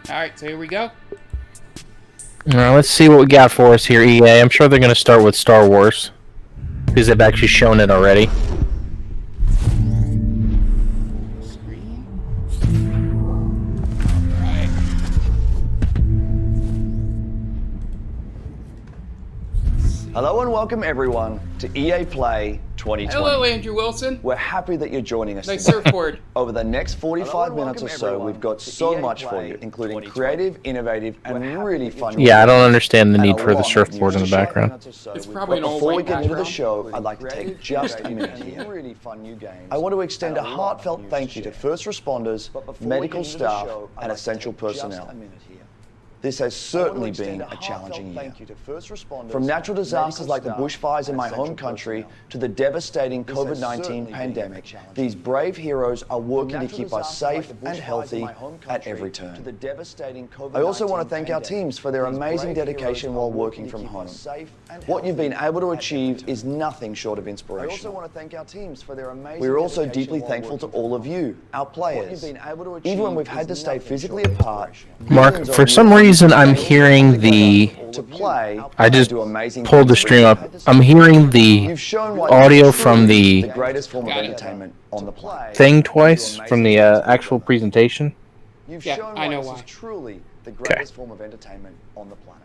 Alright, so here we go. Let's see what we got for us here, EA. I'm sure they're going to start with Star Wars, because they've actually shown it already. Hello and welcome everyone to EA Play 2020. Hello, Andrew Wilson. We're happy that you're joining us Nice today. surfboard. Over the next 45 minutes or so, we've got so much for you, including creative, innovative, and really fun. Yeah, I don't understand the need for the surfboard in the background. It's probably an old Before we white get into the background. show, I'd like to take just a minute here. I want to extend a heartfelt thank you to first responders, medical staff, and essential personnel. This has certainly been a challenging year. From natural disasters like the bushfires in my home country to the devastating COVID-19 pandemic, these brave heroes are working to keep us safe and healthy at every turn. I also want to thank our teams for their amazing dedication while working from home. What you've been able to achieve is nothing short of inspirational. We are also deeply thankful to all of you, our players. Even when we've had to stay physically apart, Mark, for some reason I'm hearing the... I just pulled the stream up. I'm hearing the audio from the thing twice, from the actual presentation. Yeah, I know why. Truly the greatest form of entertainment on the planet.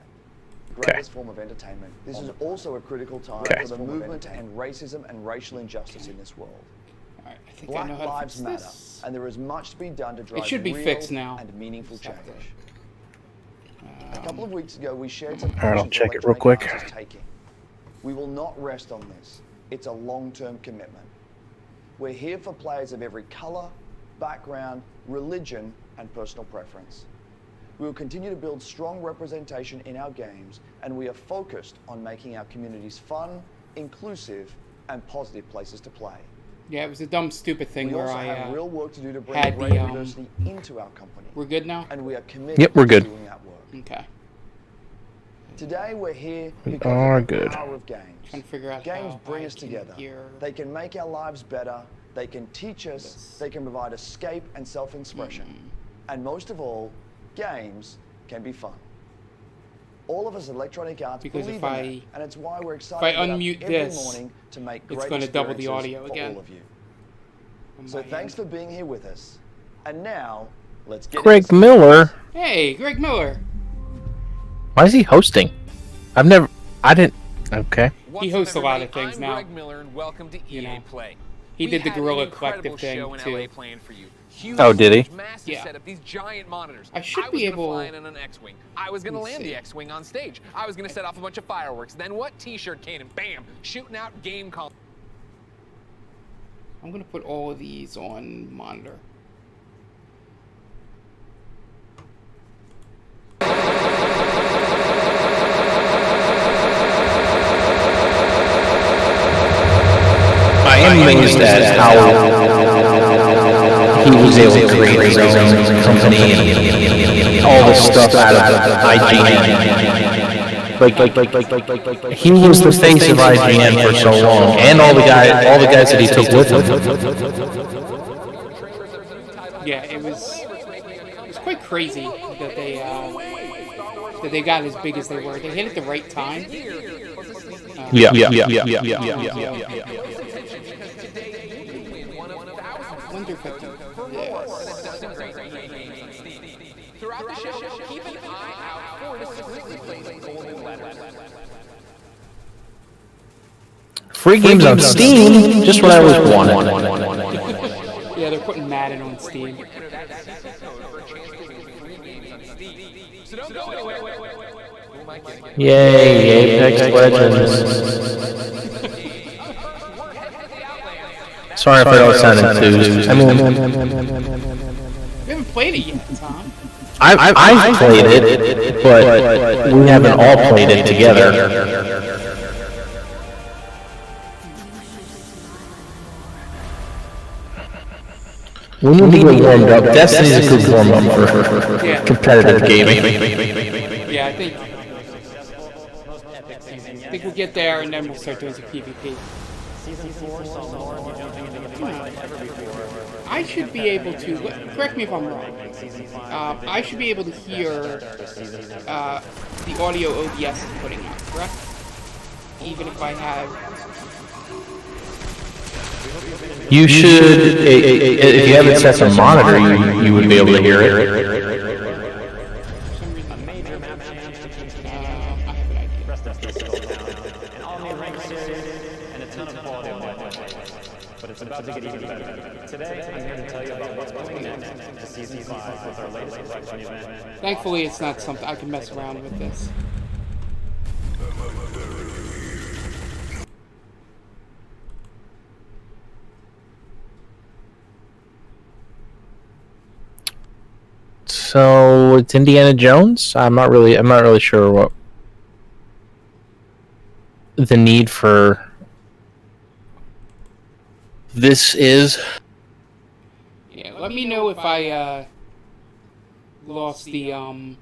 Greatest form of entertainment. This is also a critical time for the movement to end racism and racial injustice in this world. Alright, I think Black I know how to lives fix matter, this. and there is much to be done to drive It should be real fixed now. and meaningful change. A couple of weeks ago, we shared some Alright, I'll actions check it real Electronic quick. Arts is taking. We will not rest on this. It's a long-term commitment. We're here for players of every color, background, religion, and personal preference. We will continue to build strong representation in our games, and we are focused on making our communities fun, inclusive, and positive places to play. Yeah, it was a dumb, stupid thing We where also I have real work to do to bring had greater the, diversity into our company, We're good now? and we are committed Yep, we're to good. doing that work. Okay. Today we're here We because are of the good. power of games. Trying to figure out Games how bring I us can together. hear They can make our lives better. They can teach us. this. They can provide escape and self-expression. And most of all, games can be fun. All of us at Electronic Arts Because believe if in I- that, and it's why we're excited I to get up unmute every this, morning to make it's great gonna double the experiences audio for again. all of you. on So my thanks end. for being here with us. And now, let's get Greg into Miller? Hey, Greg Miller! Why is he hosting? I didn't... Okay. He hosts a lot of things I'm now. Greg Miller, and welcome to You EA know. Play. He did the had an Guerrilla incredible Collective thing, show in too. LA planned for you. Huge Oh, did he? stage, Massive Yeah. setup, these giant monitors. I should was be gonna able- fly in an X-wing. I was gonna Let me land see. the X-wing on stage. I was gonna set off a bunch of fireworks. Then what? T-shirt cannon, bam, shooting out game call. I'm gonna put all of these on monitor. I am amazed at how he was able to create his own company and all this stuff out of IGN. Like, he was the face of IGN for so long, and all the guys that he took with him. Yeah, it was quite crazy that they got as big as they were. They hit at the right time. Yeah. I wonder if I can do this. Throughout the show, keep an eye out for the specifically golden letters. Free games on Steam, just what I was wanting. Yeah, they're putting Madden on Steam. So don't go anywhere. Yay, Apex Legends. Sorry if I don't sound enthused. I mean, We haven't played it yet, Tom. I've played it, but we haven't all played it together. We need to get warmed up. Destiny's a good warm-up for competitive gaming. Yeah, I think we'll get there and then we'll start doing some PvP. I should be able to, correct me if I'm wrong, I should be able to hear the audio OBS is putting out, correct? Even if I have... You should, if you have it set to monitor, you would be able to hear it. For some reason, I have an idea. But it's about to get even better. Today, I'm here to tell you about what's coming next to Season 5 with our latest collection event. Thankfully, it's not something I can mess around with this. So it's Indiana Jones. I'm not really sure what the need for this is. Yeah, let me know if I lost the audio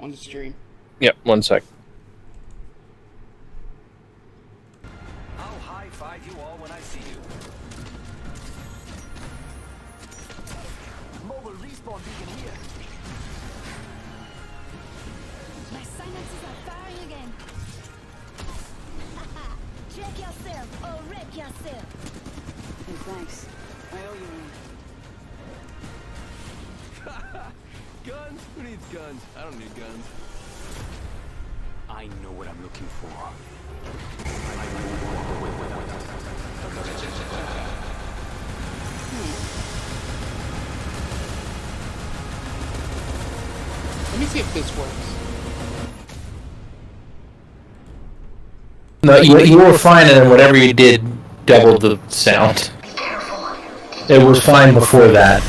on the stream. Yep, 1 sec. I'll high-five you all when I see you. Mobile respawn beacon here. My sinuses are firing again. Haha, check yourself or wreck yourself. Hey, thanks. I owe you one. Guns? Who needs guns? I don't need guns. I know what I'm looking for. Let me see if this works. No, you were fine, and then whatever you did doubled the sound. It was fine before that.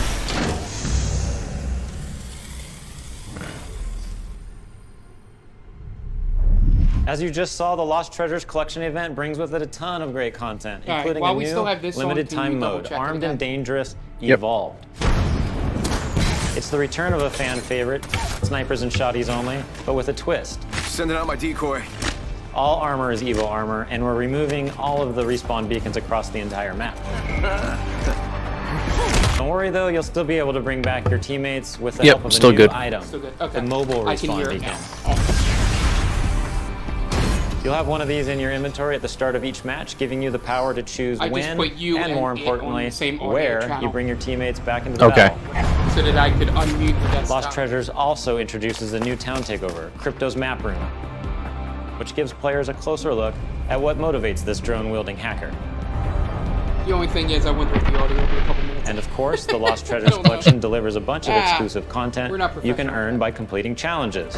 As you just saw, the Lost Treasures Collection event brings with it a ton of great content, All right, including while a we still have new this on, limited can time you double mode, check it Armed and again? Dangerous Yep. Evolved. It's the return of a fan favorite, snipers and shotties only, but with a twist. Sending out my decoy. All armor is Evo armor, and we're removing all of the respawn beacons across the entire map. Don't worry though, you'll still be able to bring back your teammates with the Yep, help of a still new good. item, Still good. Okay. the mobile I can respawn hear it beacon. now. Awesome. You'll have one of these in your inventory at the start of each match, giving you the power to choose I just when, put you and and more it on importantly, the same audio where you channel. bring your teammates back into the Okay. battle. So that I could unmute the desktop. Lost Treasures also introduces a new town takeover, Crypto's Map Room, which gives players a closer look at what motivates this drone-wielding hacker. The only thing is, I wonder if the audio will be a couple minutes. And of course, the Lost Treasures don't know. collection delivers a bunch of exclusive we're content not you can professional. earn by completing challenges,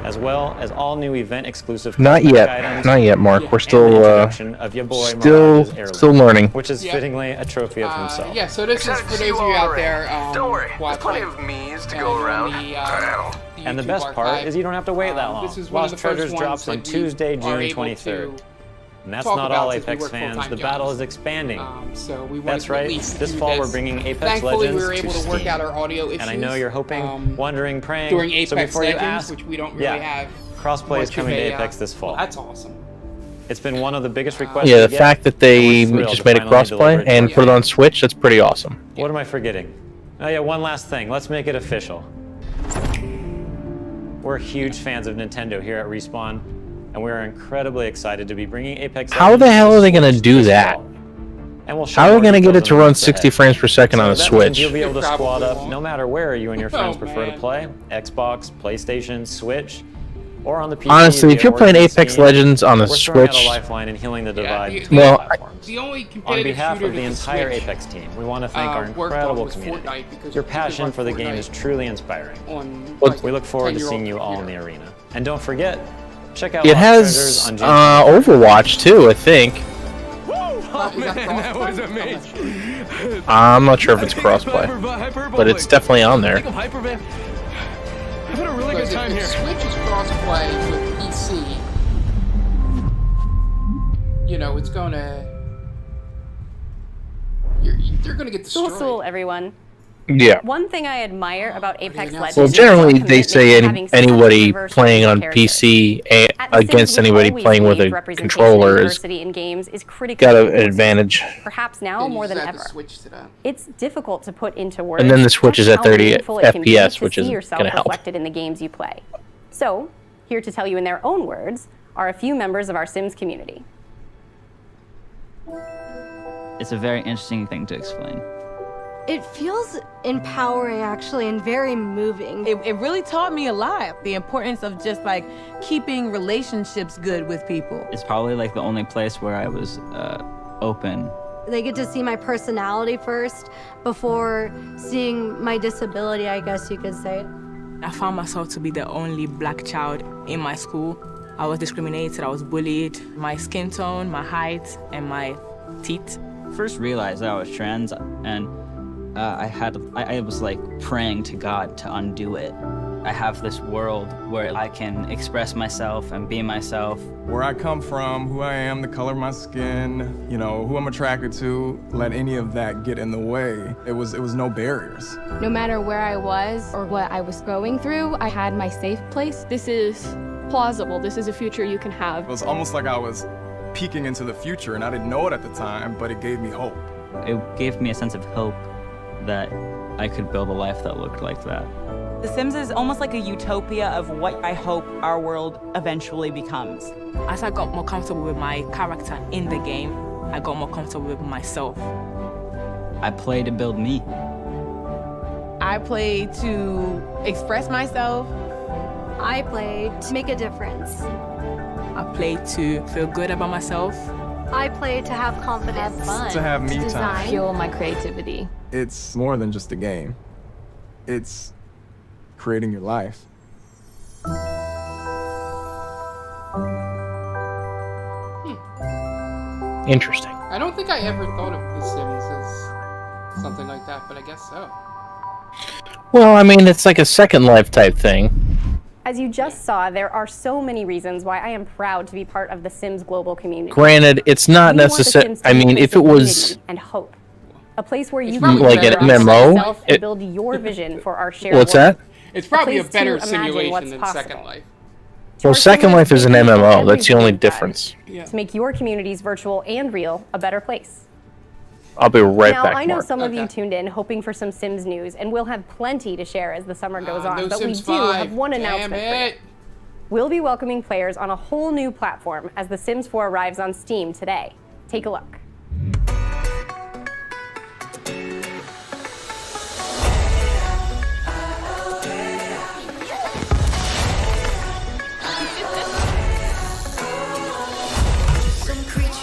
as well as all new event-exclusive Not cosmetic yet, items, not yet, Mark. Yeah. We're and the still, introduction of your boy Mirage's heirloom, still learning. which is Yeah. fittingly a trophy of himself. Yeah, so this is Excited for to see those you of you all out around. there. Don't worry, there's watching, plenty of me's to on go around. The, And the YouTube best part archive. is you don't have to wait that long. This is one Lost of the first Treasures ones drops on that we Tuesday, are June able 23rd. to And that's talk not about all since we Apex work fans. full-time The battle jobs. is expanding. So we wanted That's to at right. least This do fall we're this. bringing Apex Thankfully, Legends we were able to to work Steam. out our audio issues. And I know you're hoping, wondering, praying. during Apex so before Legends, you ask, which we don't really yeah, have. crossplay is much coming of to a, Apex this fall. Well, that's awesome. It's been one of the biggest requests. Yeah, we the get, fact that and they we're thrilled just to made it finally deliver crossplay it to and you. put it on Switch, that's pretty awesome. What am I forgetting? Oh yeah, one last thing. Let's make it official. We're huge fans of Nintendo here at Respawn, and we are incredibly excited to be bringing Apex. How the Legends hell to are they gonna Switch do this that? fall. And we'll show How are more they going to get details it to in the run months 60 ahead. frames per second on a So that means Switch? you'll be able to It probably squad up won't. no matter where you and your friends Oh, prefer to man. play, Xbox, PlayStation, Switch, or on the PC. Honestly, if via you're playing Origin Apex Steam. Legends on a We're throwing out a Switch, lifeline and healing the divide the- between Well, platforms. The only On competitive behalf shooter of the that entire Switch, Apex team, we want to thank our worked on incredible was community. Fortnite because Your you could passion run for the game Fortnite is truly inspiring. on, Well, like, We look forward to 10-year-old seeing you all in the computer. arena. And don't forget, check out it Lost Treasures has on June 23rd. Overwatch too, I think. Oh Is that man, that was crossplay? amazing. I'm not sure if it's crossplay, but it's definitely on there. Think of Hyperman. I've had a really good Because time if here. Switch is crossplay with PC, you know, it's gonna... They're gonna get Soul destroyed. everyone. Yeah. One thing I admire about Apex Legends. Well, is generally the they say commitment to having anybody diverse playing on characters. PC At The Sims, against we've anybody always playing with believed a representation controller and is diversity in games is critical got to an sports. advantage. Perhaps now Yeah, you more just than have to ever. switch to that. It's difficult to put into words. And then the Switch is just at how 30 meaningful it can be FPS, to which see isn't yourself gonna help. reflected in the games you play. So, here to tell you in their own words are a few members of our Sims community. It's a very interesting thing to explain. It feels empowering, actually, and very moving. It really taught me a lot. The importance of just like keeping relationships good with people. It's probably like the only place where I was open. They get to see my personality first before seeing my disability, I guess you could say. I found myself to be the only black child in my school. I was discriminated, I was bullied. My skin tone, my height, and my teeth. First realized that I was trans, and I was like praying to God to undo it. I have this world where I can express myself and be myself. Where I come from, who I am, the color of my skin, you know, who I'm attracted to, let any of that get in the way. It was no barriers. No matter where I was or what I was going through, I had my safe place. This is plausible. This is a future you can have. It was almost like I was peeking into the future, and I didn't know it at the time, but it gave me hope. It gave me a sense of hope that I could build a life that looked like that. The Sims is almost like a utopia of what I hope our world eventually becomes. As I got more comfortable with my character in the game, I got more comfortable with myself. I play to build me. I play to express myself. I play to make a difference. I play to feel good about myself. I play to have confidence. To have me time. Fuel my creativity. It's more than just a game. It's creating your life. Interesting. I don't think I ever thought of The Sims as something like that, but I guess so. Well, I mean, it's like a Second Life type thing. As you just saw, there are so many reasons why I am proud to be part of the Sims global community. Granted, it's not We want the necessary. Sims to I be a mean, place if it of was unity and hope, a place where you probably can like an better MMO, yourself and build your vision for our shared what's world. that? It's probably a place to better imagine simulation what's than possible. Second Life. Well, Second Life is an MMO. That's the only difference. Yeah. To make your communities, virtual and real, a better place. I'll be right Now, back, I know Mark. some of you Okay. tuned in hoping for some Sims news, and we'll have plenty to share as the summer goes on, No but Sims we do 5. have one Damn announcement for you. it. We'll be welcoming players on a whole new platform as The Sims 4 arrives on Steam today. Take a look.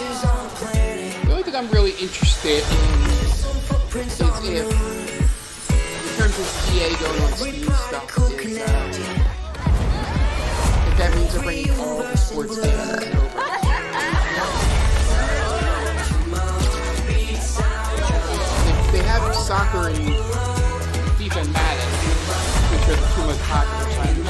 The only thing I'm really interested in is if, in terms of EA going on Steam stuff, is if that means they're bringing all the sports games over. They have soccer and FIFA and Madden, which are the two most popular titles.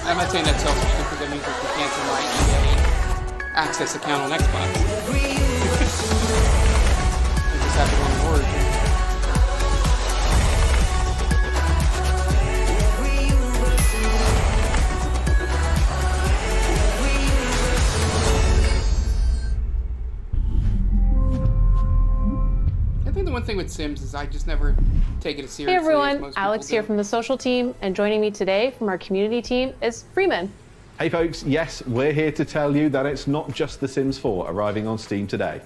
I'm not saying that's selfish because that means I can cancel my EA Access account on Xbox. I just have to run an Origin. I think the one thing with Sims is I just never take it seriously. Hey as everyone, most Alex people here do. from the social team, and joining me today from our community team is Freeman. Hey folks, yes, we're here to tell you that it's not just The Sims 4 arriving on Steam today.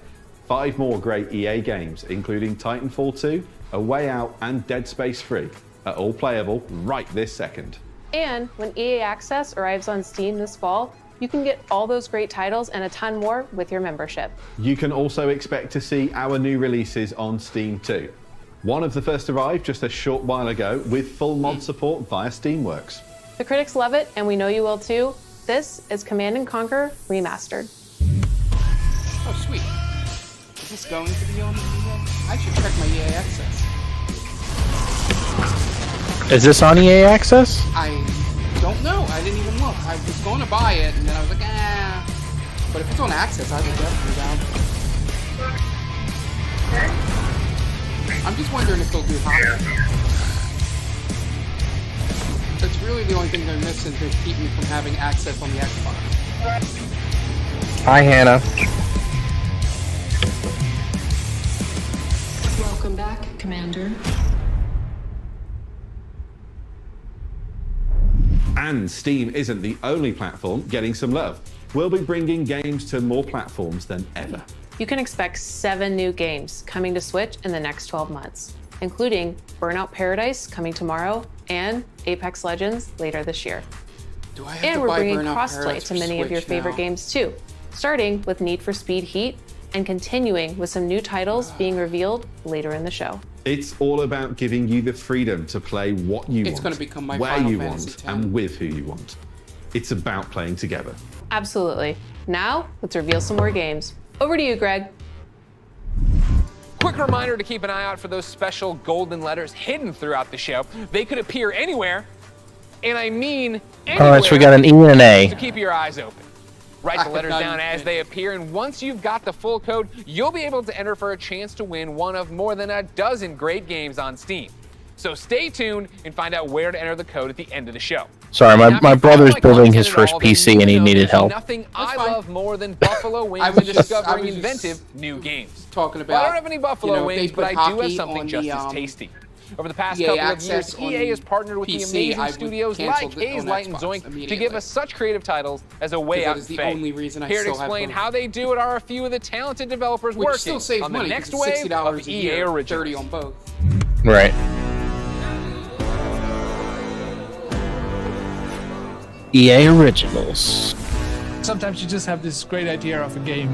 5 more great EA games, including Titanfall 2, A Way Out, and Dead Space 3, are all playable right this second. And when EA Access arrives on Steam this fall, you can get all those great titles and a ton more with your membership. You can also expect to see our new releases on Steam too. One of the first arrived just a short while ago with full mod support via Steamworks. The critics love it, and we know you will too. This is Command & Conquer Remastered. Oh, sweet. Is this going to be on the EA? I should check my EA Access. Is this on EA Access? I don't know. I didn't even look. I was going to buy it, and then I was like, ah. But if it's on Access, I would definitely down. I'm just wondering if they'll do hockey. That's really the only thing they're missing to keep me from having access on the Xbox. Hi, Hannah. Welcome back, Commander. And Steam isn't the only platform getting some love. We'll be bringing games to more platforms than ever. You can expect 7 new games coming to Switch in the next 12 months, including Burnout Paradise coming tomorrow and Apex Legends later this year. And we're bringing crossplay to many of your favorite games too, starting with Need for Speed Heat and continuing with some new titles being revealed later in the show. It's all about giving you the freedom to play what you want, It's going to become my where Final you Fantasy want, X. and with who you want. It's about playing together. Absolutely. Now, let's reveal some more games. Over to you, Greg. Quick reminder to keep an eye out for those special golden letters hidden throughout the show. They could appear anywhere, and I mean anywhere. Alright, so we got an E and an A. So keep your eyes open. Write the letters down as they appear, and once you've got the full code, you'll be able to enter for a chance to win one of more than a dozen great games on Steam. So stay tuned and find out where to enter the code at the end of the show. Sorry, my brother's building his first PC and he needed help. Nothing I love more than Buffalo Wings and discovering inventive new games. Talking Well, I about, don't have any Buffalo Wings, but I do have something just as tasty. Over the past couple of years, EA has partnered with the PC, amazing studios like Haze Light and Zoink to give us such creative titles as a way out in the Faye. only reason I Here to still have explain both. how they do it are a few of the talented developers Which working still saves on the money, next because it's wave $60 of a EA year, originals. 30 on both. Right. EA Originals. Sometimes you just have this great idea of a game,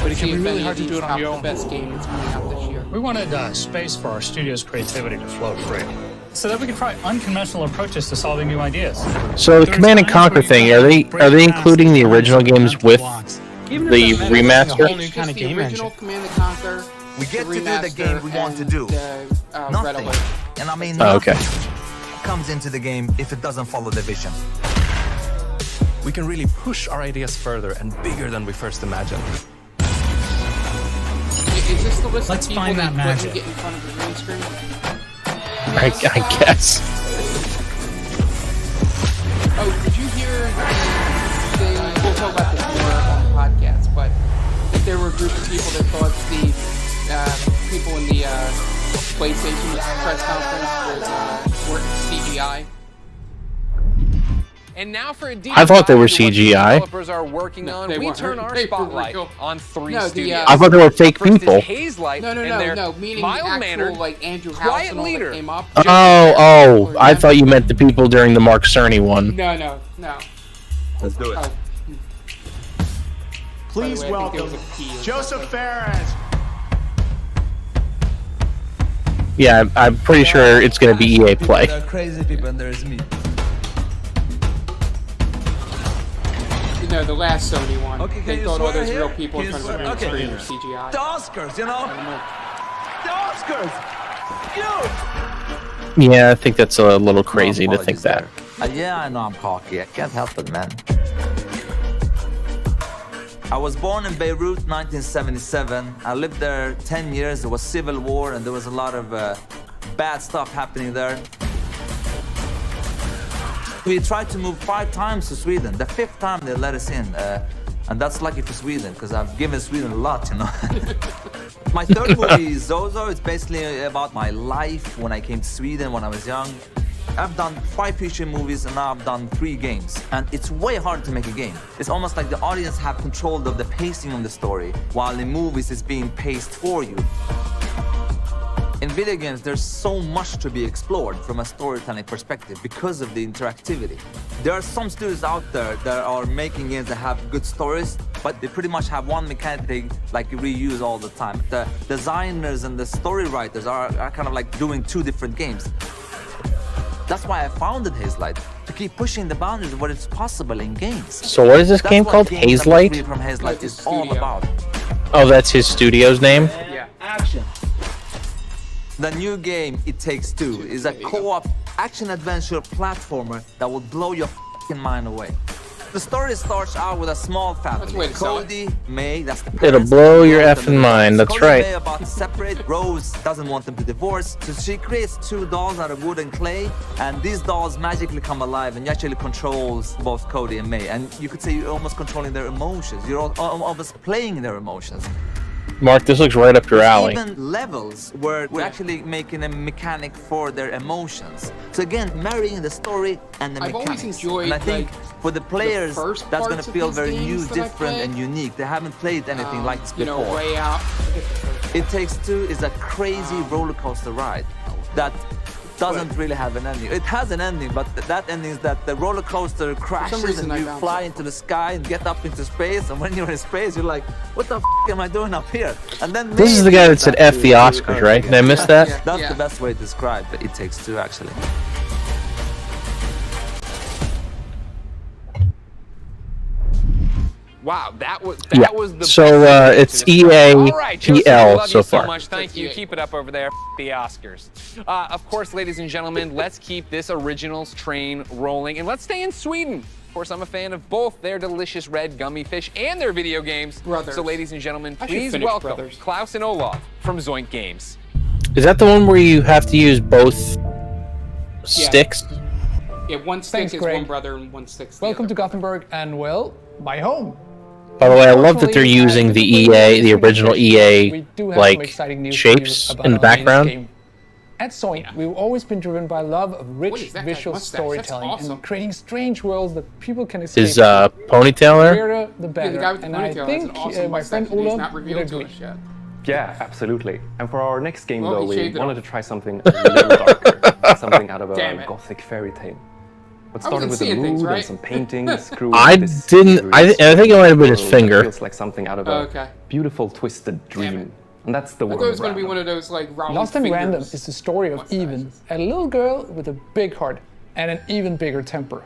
but it can be really hard to do it on your own. The best game that's coming out this year. We wanted space for our studio's creativity to flow free, so that we could try unconventional approaches to solving new ideas. So the Command and Conquer thing, are they including the original games with the remaster? It's just the original Command and Conquer. We get to do the game we want to and do. the, Red Nothing. Alert. And I mean, Oh, okay. nothing comes into the game if it doesn't follow the vision. We can really push our ideas further and bigger than we first imagined. Is this the list Let's of people find that that couldn't magic. get in front of the green screen? I guess. Oh, did you hear the thing? We'll talk about this more on the podcast, but that there were a group of people that thought the people in the PlayStation press conference were CGI. And now for a deep I thought they were dive into what the CGI. developers are working No, on. they We weren't. turn our They were spotlight real. on 3 No, the, studios. I thought they were fake First is people. Haze Light No, and their meaning the actual, mild-mannered, like, Andrew House quiet and all leader. that came up. Oh, I thought you meant the people during the Mark Cerny one. No. Let's do it. Please By the way, I think welcome there was a P or Joseph something. Fares. Yeah, I'm pretty sure it's going to be EA Play. There are crazy people and there is me. No, the last Sony one. Okay, They can you thought all swear those here? real people in Can front you of the swear? green Okay. screen were CGI. The Oscars, you know? I don't know. The Oscars! You! Yeah, I think that's a little crazy to think that. Yeah, I know I'm cocky. I can't help it, man. I was born in Beirut, 1977. I lived there 10 years. There was civil war, and there was a lot of bad stuff happening there. We tried to move 5 times to Sweden. The 5th time they let us in. And that's lucky for Sweden, because I've given Sweden a lot, you know. My third movie, Zozo, it's basically about my life when I came to Sweden when I was young. I've done 5 feature movies and now I've done 3 games. And it's way hard to make a game. It's almost like the audience have control of the pacing of the story, while in movies it's being paced for you. In video games, there's so much to be explored from a storytelling perspective because of the interactivity. There are some studios out there that are making games that have good stories, but they pretty much have one mechanic they like reuse all the time. The designers and the story writers are kind of like doing 2 different games. That's why I founded Haze Light, to keep pushing the boundaries of what is possible in games. So what is this game called? Games Haze Number Light? 3 from Haze Light is all about. Oh, that's his studio's name? Yeah. Action. The new game, It Takes Two, is a co-op action-adventure platformer that will blow your f***ing mind away. The story starts out with a small family. Cody, May, that's the It'll parents, blow your Rose, and effing the mind. That's Cody right. and May are about to separate. Rose doesn't want them to divorce, so she creates 2 dolls out of wood and clay, and these dolls magically come alive, and you actually controls both Cody and May, and you could say you're almost controlling their emotions. You're almost playing their emotions. Mark, this looks right up your alley. Even levels where we're actually making a mechanic for their emotions. So again, marrying the story and the I've mechanics. always enjoyed, and I think for the players, first that's going parts to of feel these very games new, that I different, played. and unique. They haven't played anything like this You before. know, Way Out. It Takes Two is a crazy roller coaster ride that doesn't really have an ending. It has an ending, but that ending is that the roller coaster crashes reason and I you bounced fly off. into the sky and get up into space. And when you're in space, you're like, "What the am I doing up here?" And then This is the guy that said F the Oscars, right? Did I miss that? That's the best way to describe It Takes Two, actually. Wow, that was the So best it's to describe. EA All right, Joseph, we PL love so you so far. much. Thank you. Keep it up over there. The Oscars. Of course, ladies and gentlemen, let's keep this originals train rolling, and let's stay in Sweden. Of course, I'm a fan of both their delicious red gummy fish and their video games. Brothers. So, ladies and gentlemen, I should please finish welcome Brothers. Klaus and Olaf from Zoink Games. Is that the one where you have to use both sticks? Yeah, one stick Thanks, is Greg. one brother and one stick's the Welcome to Gothenburg and, well, my home. By the way, I love that they're using the EA, the original EA, do have some like, exciting news for shapes you about in the our latest background. game. At Zoink, we've always been driven by love of What rich is that guy's visual mustache? storytelling That's awesome. and creating strange worlds that people can escape. Is ponytail The there? weirder, the better. the guy with the and I ponytail has think an awesome my friend mustache that he's Olaf not would revealed to agree. us yet. Yeah, absolutely. And for our next game, Well, though, he we shaved it wanted off. to try something a little darker, something out of Damn a it. gothic fairy tale. But I wasn't started with a seeing mood things, and right? some paintings. grew I this didn't. I think it might have been his world that finger. Feels like something out of a Okay. beautiful, twisted dream. And that's the I world. thought it was of going to be Random. one of those like round Lost and fingers. Random is the story of Even, a little girl with a big heart and an even bigger temper.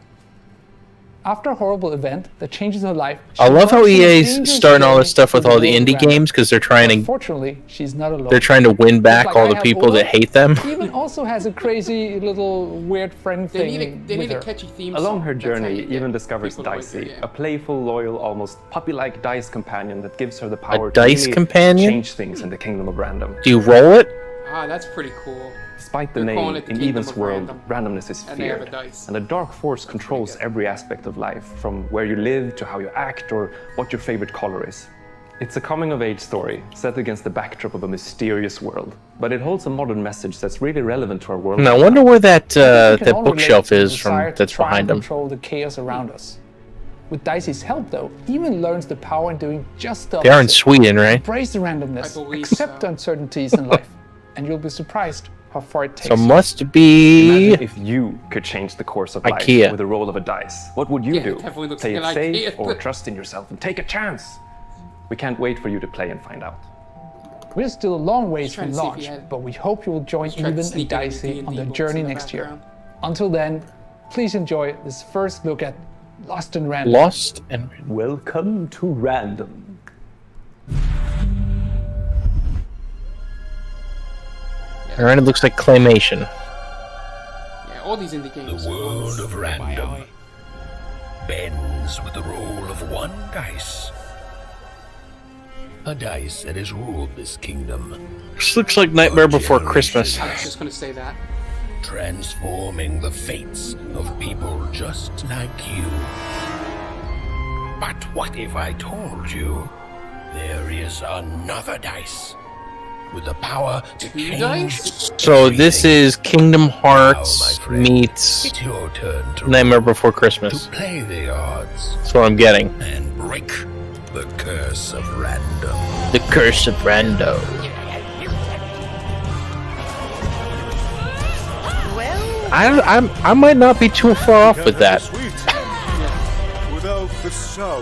After a horrible event that changes her life, I love how embarks on an EA's dangerous starting all this journey stuff with through all the the world indie of Random. games because they're trying to Unfortunately, she's not alone. they're trying to win back Just all like the I people have that Olaf, hate them. Even also has a crazy little weird friend They thing need with a her. catchy theme Along song. her That's how journey, you get Even discovers people to like Dicey, your game. a playful, loyal, almost puppy-like dice companion that gives her the power to dice really companion? change things in the kingdom of Random. Do you roll it? Ah, that's pretty cool. Despite the They're calling name, it the in Kingdom Even's of world, Random. randomness is And they have a feared. dice. And a dark force controls every aspect of life, from where you live to how you act or what your favorite color is. It's a coming-of-age story set against the backdrop of a mysterious world, but it holds a modern message that's really relevant to our world. And I wonder where that We can that all relate bookshelf to the is from desire to that's try and behind him. control the chaos around us. With Dicey's help, though, Even learns the power in doing just the They are in opposite. Sweden, right? Embrace the randomness, I believe accept so. uncertainties in life, and you'll be surprised how far it takes. So must be Imagine if you could change the course of life IKEA. with the roll of a dice. What would you Yeah, do? it definitely looks Play like it an safe IKEA. or trust in yourself and take a chance? We can't wait for you to play and find out. We're still a long ways trying from to see if launch, he had- but we hope you will join trying to Even sneak and in the Dicey D&D on their books journey in the next year. background. Until then, please enjoy this first look at Lost and Random. Lost and Welcome to Random. Alright, it looks like claymation. Yeah, all these indie games. The world of Random bends with the roll of one dice. A dice that has ruled this kingdom, This looks like Nightmare Before Christmas. I was just going to say that. transforming the fates of people just like you. But what if I told you there is another dice with the power to change? So this is Kingdom Hearts meets It's your turn to Nightmare Before Christmas. play the odds That's what I'm getting. and break the curse of Random. The Curse of Rando. I might not be too far off with that. Without the sour.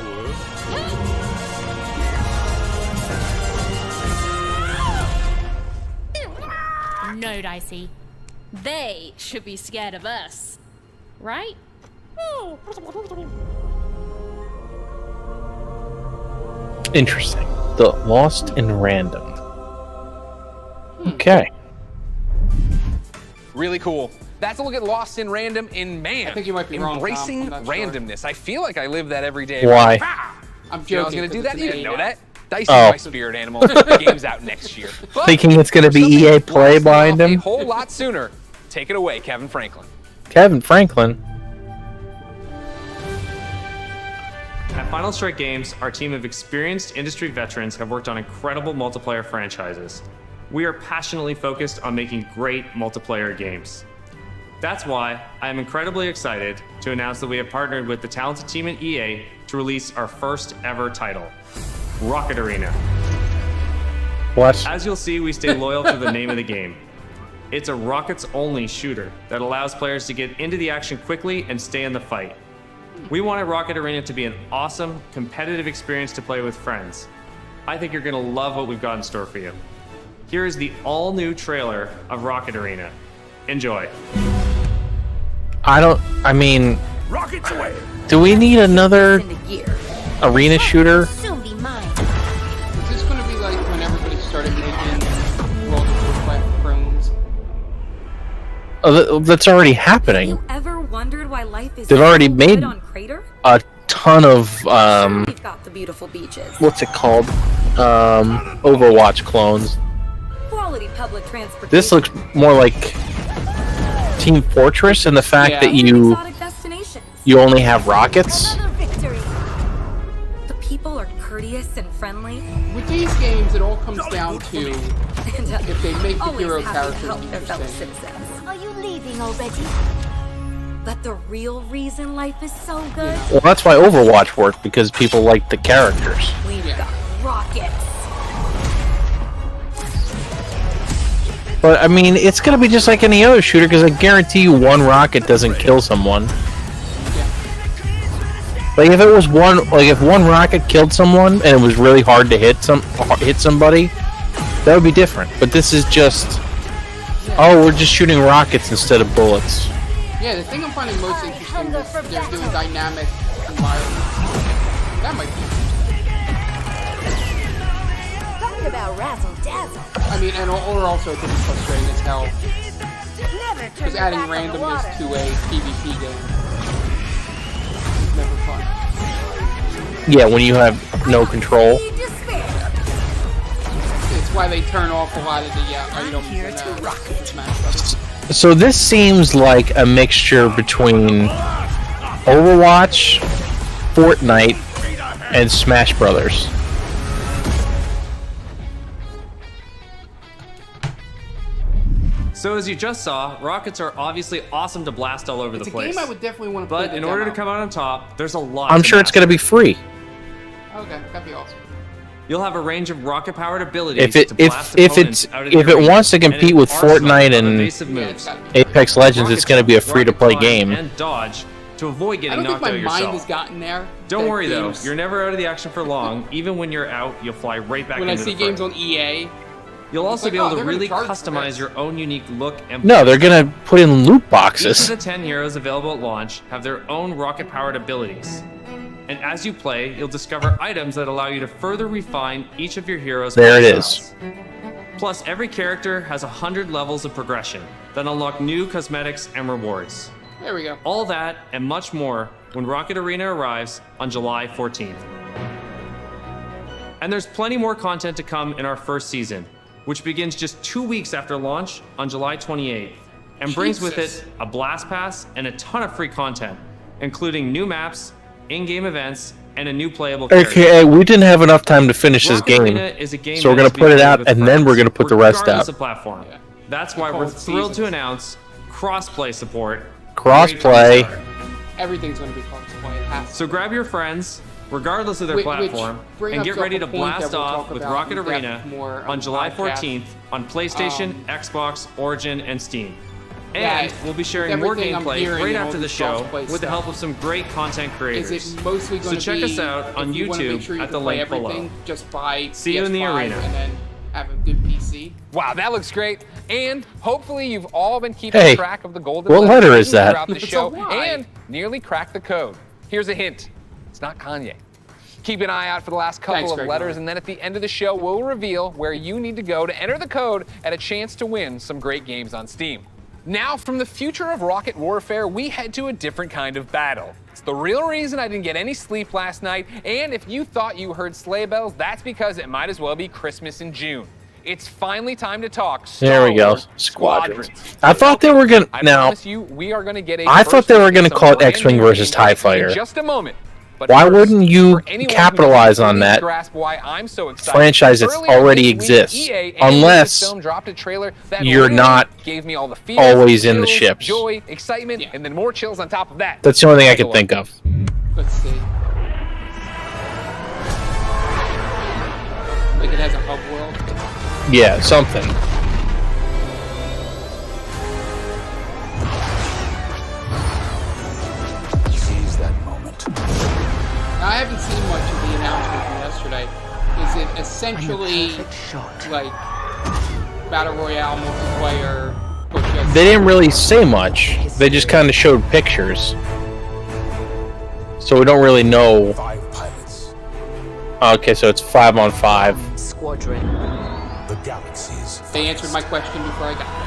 No, Dicey. They should be scared of us. Right? Interesting. The Lost and Random. Okay. Really cool. That's a look at Lost in Random in man. I think you might be wrong, Tom. Embracing I'm not sure. randomness. I feel like I live that every day. Why? I'm You know I was joking. gonna do 'cause that. it's You an didn't A know now. that. Dice Oh. is my spirit animal. The game's out next year. But Thinking it's going to be something EA Play blasting behind off him? A whole lot sooner. Take it away, Kevin Franklin. Kevin Franklin. At Final Strike Games, our team of experienced industry veterans have worked on incredible multiplayer franchises. We are passionately focused on making great multiplayer games. That's why I am incredibly excited to announce that we have partnered with the talented team at EA to release our first ever title, Rocket Arena. What? As you'll see, we stay loyal to the name of the game. It's a rockets-only shooter that allows players to get into the action quickly and stay in the fight. We wanted Rocket Arena to be an awesome, competitive experience to play with friends. I think you're gonna love what we've got in store for you. Here is the all-new trailer of Rocket Arena. Enjoy. I mean, Rockets away. do we need another arena shooter? Soon be mine. Is this going to be like when everybody started making World of Warcraft chromes? Oh, that's already happening. Ever wondered why life is They've already so made good on Crater? a ton of We've got the beautiful beaches. what's it called? Overwatch clones. Quality public transportation. This looks more like Team Fortress in the fact that you only have rockets. Another victory. The people are courteous and friendly. With these games, it all comes down to And, if they make the always hero happy to characters help their fellow interesting. citizens. Are you leaving already? But the real reason life is so good, Well, that's why Overwatch worked, because people like the characters. we've got rockets. But I mean, it's gonna be just like any other shooter, because I guarantee you one rocket doesn't kill someone. Like if it was if one rocket killed someone and it was really hard to hit somebody, that would be different. But this is just, oh, we're just shooting rockets instead of bullets. Yeah, the thing I'm finding most interesting is they're doing dynamic environments. That might be. Talking about razzle dazzle. I mean, and or also it could be frustrating as hell. Never turn Just your adding back on the randomness water. to a PvP game. It's never fun. Yeah, when you have no control. It's why they turn off a lot of the items in Smash Brothers. So this seems like a mixture between Overwatch, Fortnite, and Smash Brothers. So as you just saw, rockets are obviously awesome to blast all over It's the a place. game I would definitely want to play. But in order to come out on top, there's a lot. I'm to sure it's master. gonna be free. Okay, that'd be awesome. You'll have a range of rocket-powered abilities If it to blast opponents out of the if it arena, wants to and an compete with arsenal Fortnite of and evasive moves. Apex Legends, it's gonna be a free-to-play Rocket game. climb and dodge to avoid I getting don't think knocked my out mind yourself. has gotten there. Don't that worry though, games- you're never out of the action for long. Even when you're out, you'll fly right back When I into see the games fray. on EA, You'll also like, be able oh, to they're gonna really charge for customize this. your own unique look and No, they're gonna put in loot Each of boxes. the 10 heroes available at launch have their own rocket-powered abilities. And as you play, you'll discover items that allow you to further refine each of your heroes' There it styles. Plus, every character has 100 levels of progression that unlock new cosmetics and rewards. there we go. All that and much more when Rocket Arena arrives on July 14th. And there's plenty more content to come in our first season, which begins just 2 weeks after launch on July 28th, and brings with Jesus. it a blast pass and a ton of free content, including new maps, in-game events, and a new playable character. AKA, we didn't have enough time to finish this Rocket game, Arena is a game so we're meant gonna to be put it played out with and then we're friends, gonna put the rest regardless out. of platform. That's why Call we're it thrilled to seasons. announce cross-play support. Cross-play. Everything's going to be cross-play. It has to. So grab your friends, regardless of their Which platform, brings and up get to ready a to point that blast we'll off talk with about Rocket in depth Arena more on July podcast. 14th on PlayStation, Xbox, Origin, and Steam. Yeah, And we'll be sharing with more everything I'm gameplay hearing right and all after the this show cross-play with the stuff. help of some great content creators. Is it mostly going so to check be, us out on if you wanna make YouTube sure you at can the play link below. everything, just buy See you in the PS5 arena. and then have a good PC. Wow, that looks great. And hopefully you've all been keeping Hey, track of the golden what letter is that? throughout the It's a show Y. and nearly cracked the code. Here's a hint. It's not Kanye. Keep an eye out for the last couple Thanks, of Greg letters, Miller. and then at the end of the show, we'll reveal where you need to go to enter the code and a chance to win some great games on Steam. Now, from the future of rocket warfare, we head to a different kind of battle. It's the real reason I didn't get any sleep last night, and if you thought you heard sleigh bells, that's because it might as well be Christmas in June. It's finally time to talk There we go. Squadrons. I thought they were gonna. Now, promise you, we are gonna get a I thought they were gonna first call it look at some X-Wing brand new versus TIE Fighter. in just a moment. But Why first, wouldn't you for anyone who capitalize doesn't on fully that grasp why I'm so excited, franchise that earlier already this week, exists? EA and Unless Lucasfilm dropped a trailer that you're really not gave me all the feels, always in the chills, ships. joy, excitement, and then more chills on top of that. That's the only thing I Take a could think of. Let's see. Like it has a hub world. Yeah, something. Seize that moment. Now, I haven't seen much of the announcement from yesterday. Is it essentially like Battle Royale multiplayer? They didn't really say much. They just kind of showed pictures. So we don't really know. 5 pilots. Okay, so it's 5-on-5. Squadron. The galaxies. They answered my question before I got there.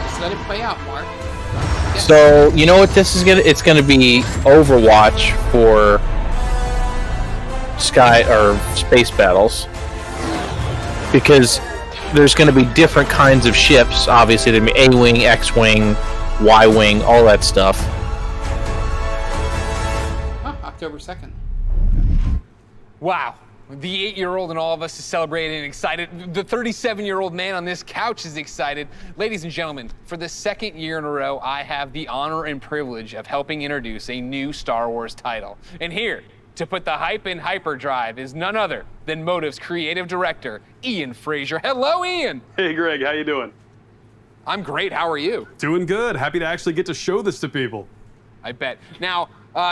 Just let it play out, Mark. So you know what this is gonna? It's gonna be Overwatch for sky or space battles, because there's gonna be different kinds of ships. Obviously, there'll be A-wing, X-wing, Y-wing, all that stuff. Huh, October 2nd. Wow. The 8-year-old in all of us is celebrating and excited. The 37-year-old man on this couch is excited. Ladies and gentlemen, for the second year in a row, I have the honor and privilege of helping introduce a new Star Wars title. And here, to put the hype in hyperdrive, is none other than Motive's creative director, Ian Frazier. Hello, Ian. Hey, Greg, how you doing? I'm great. How are you? Doing good. Happy to actually get to show this to people. I bet. Now,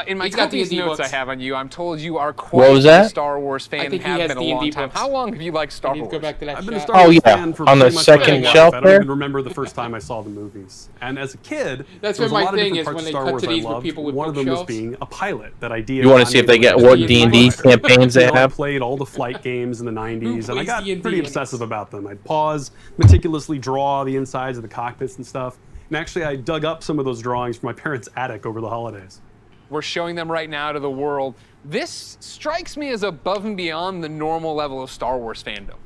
in my He's got the copious D notes I books. have on you, I'm told you are What quite was a that? Star Wars fan I and think he have has been a D&D long time. books. How long have you liked Star I need to Wars? go back to that I've been a shot. Star Wars yeah, fan for on the pretty much my second whole life. shelf I don't there. even remember the first time I saw the movies. And as a kid, That's there was been a my lot of thing, different is parts when of they Star cut Wars to I these with loved. people with One of them was bookshelves. being a pilot. That idea. You want to see if they get what D&D campaigns they I have? played all the flight games in the 90s, and I plays got D&D pretty in it? obsessive about them. I'd pause, meticulously draw the insides of the cockpits and stuff. And actually, I dug up some of those drawings from my parents' attic over the holidays. We're showing them right now to the world. This strikes me as above and beyond the normal level of Star Wars fandom.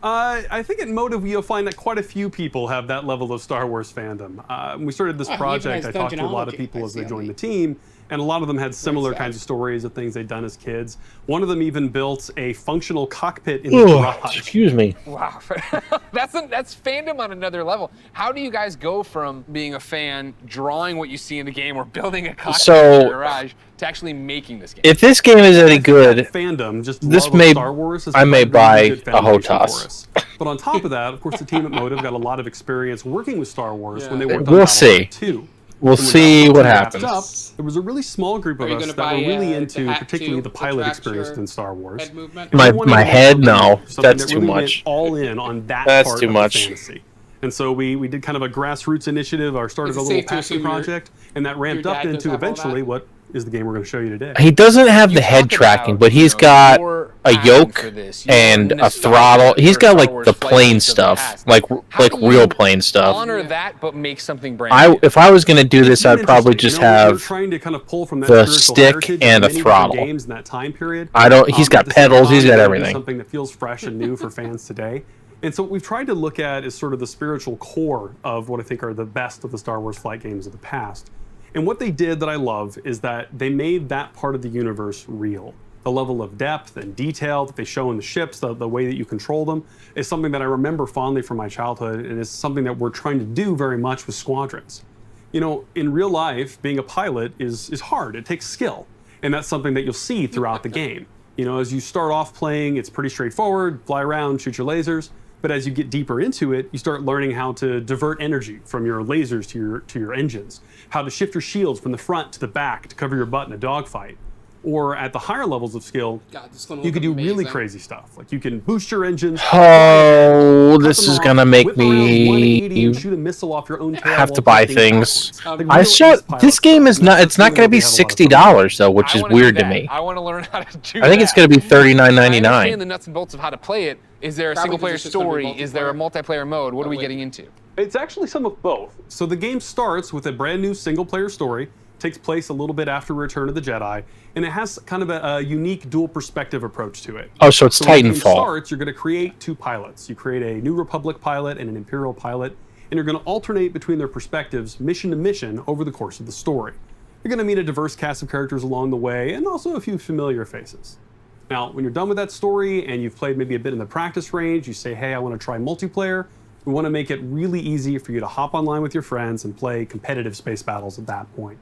I think at Motive you'll find that quite a few people have that level of Star Wars fandom. When we started this Oh, he even project, has I talked to a lot of Dungeonology. people I as see they on joined the- the team, and a lot of them had similar kinds of stories of things they'd done as kids. One of them even built a functional cockpit in the garage. Excuse me. Wow, that's fandom on another level. How do you guys go from being a fan, drawing what you see in the game, or building a cockpit So- in your garage, to actually making this game? If this game is any good, Fandom, just this love of may Star Wars has I may provided buy really good a foundation for HOTAS. us. But on top of that, of course, the team at Motive got a lot of experience working with Star Wars when they worked We'll on see. Battlefront 2. We'll And when see Battlefront what 2 wrapped happens. Up, there was a really small group of Are you us gonna that were buy, really the into hat particularly too, the that pilot tracks experience your in Star Wars. head movement? And My- we wanted my to head? something No, something that's that too really much. went all in on that That's part too of much. the fantasy. And so we did kind of a grassroots initiative, or started Is a it little safe to passion assume your- project, and that ramped your up dad does into have all eventually that? what is the game we're going to show you today. He doesn't have the You head talk tracking, about, but he's you know, got your a passion yoke for this, your and a nostalgia throttle. He's for got Star like Wars the flight plane games of the stuff, past. like How do real you plane stuff. honor that, but make something brand new? If I was gonna do this, It's been I'd probably interesting. just You know, we're have trying to kind of pull from that the spiritual stick heritage and of a many different throttle. games in that time period. I don't. He's got at the same pedals. He's time, got do everything. Something that feels fresh and new for fans today. And so what we've tried to look at is sort of the spiritual core of what I think are the best of the Star Wars flight games of the past. And what they did that I love is that they made that part of the universe real. The level of depth and detail that they show in the ships, the way that you control them, is something that I remember fondly from my childhood, and is something that we're trying to do very much with Squadrons. You know, in real life, being a pilot is hard. It takes skill. And that's something that you'll see throughout the game. You know, as you start off playing, it's pretty straightforward, fly around, shoot your lasers. But as you get deeper into it, you start learning how to divert energy from your lasers to your engines, how to shift your shields from the front to the back to cover your butt in a dogfight. Or at the higher levels of skill, God, this is gonna you look can do really amazing. crazy stuff. Like you can boost your engines. Oh, this is gonna make whip around 180 me and shoot a missile off your own tail have while to buy drifting things. backwards. I saw this game is not. It's not going to be $60 though, which is weird to me. I want to learn how to do I think it's going to be I understand $39.99. the nuts and bolts of how to play it. Is there a Probably single player just gonna be story? Is there a multiplayer mode? What are we getting into? It's actually some of both. So the game starts with a brand new single-player story, takes place a little bit after Return of the Jedi, and it has kind of a unique dual perspective approach to it. Oh, so it's when the game Titanfall. starts, you're going to create two pilots. You create a New Republic pilot and an Imperial pilot, and you're going to alternate between their perspectives, mission to mission, over the course of the story. You're going to meet a diverse cast of characters along the way, and also a few familiar faces. Now, when you're done with that story and you've played maybe a bit in the practice range, you say, hey, I want to try multiplayer. We want to make it really easy for you to hop online with your friends and play competitive space battles at that point.